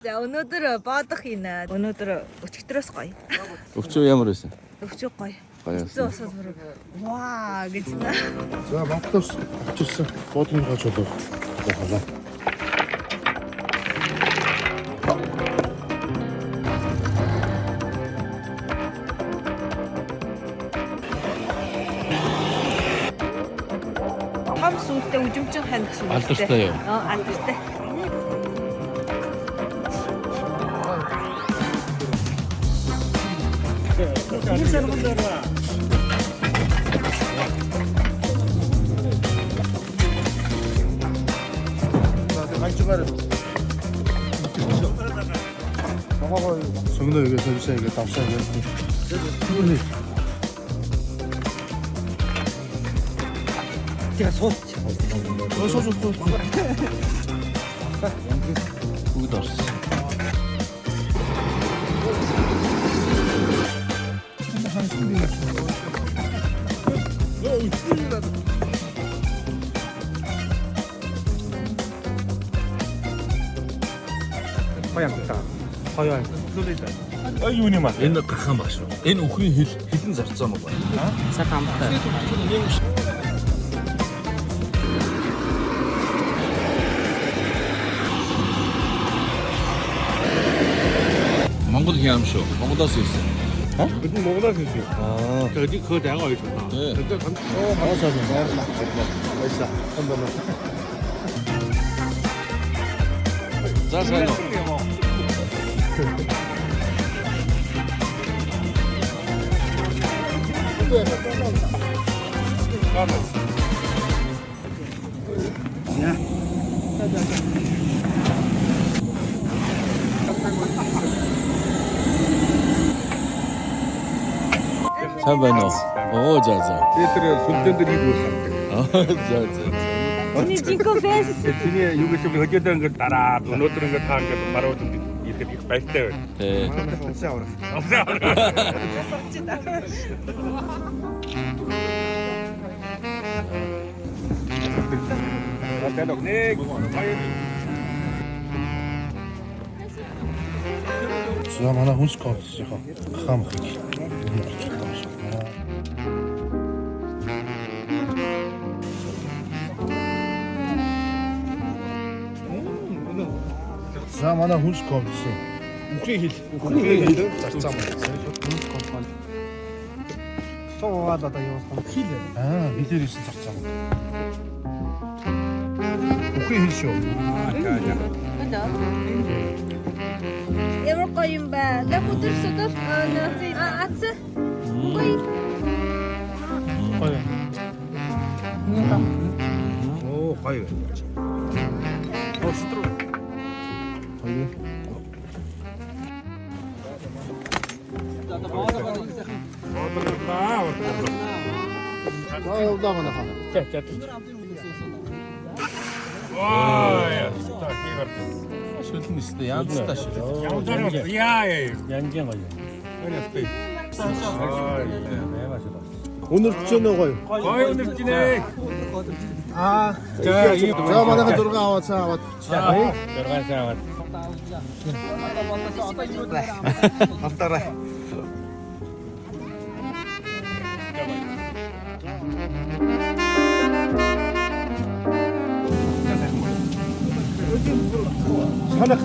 За өнөөдөр боодох ина. Өнөөдөр өчигдрөөс гоё. Өвчөө ямар байсан? Өвчөө гоё. Гоё. Зөөсөс бүр ваа гэж нэ. За Монголоос очирсан боодгийн гаж болов. Захалаа. Гам сүнтэй үжимчин ханд сүнтэй. Алдартай юу? Алдартай. Сөнгөө игээ тавьсаа игээ давсаа игээ. Тэгээ сууч. Сууж. Бүгд орсон. Хоёроо. Юу юм аа? Энэ гахаан баг шүү. Энэ үхрийн хилэн зарцсан юм байна. Цаг хамтаа. Монгол хям шүү. Монголоос ирсэн. Бид Монголоос ирсэн. Тэгээд хөөд ягаа гэж байна. Баярлалаа. Баясаа. Хамбана. За сайн уу. Сайн байна уу? Оо за. Тэр сүлдэн дээр юу болох вэ? За. Миний жинхэнэ фэс. Тэний юу гэж хөдөөдөө ингээд дараад өнөөдөр ингээд таа ингээд барууд ихэд их баяртай байна. Тий. Тэгээд нэг За манай хүнс коорсийнхоо хамхыг. За манай хүнс коорсын үхрийн хил. зарцсан байна. Хүнс компани. Суугаад одоо явуулсан. Хил. Хилээр ирсэн зарцсан байна. Үхрийн хил шүү. Ямар гоё юм бэ? Нэг өдөр содор ац. Гоё. Оо гоё. Остров. За явлаа манай хаа. Шүлэн нэстэ янзтай шүү. Яа. Янгийн гоё. Өнөрч нэ гоё. Гоё өнөрч нэ. За манайха 6 аваад цаа аваад. 6 сая. Автараа. Санах.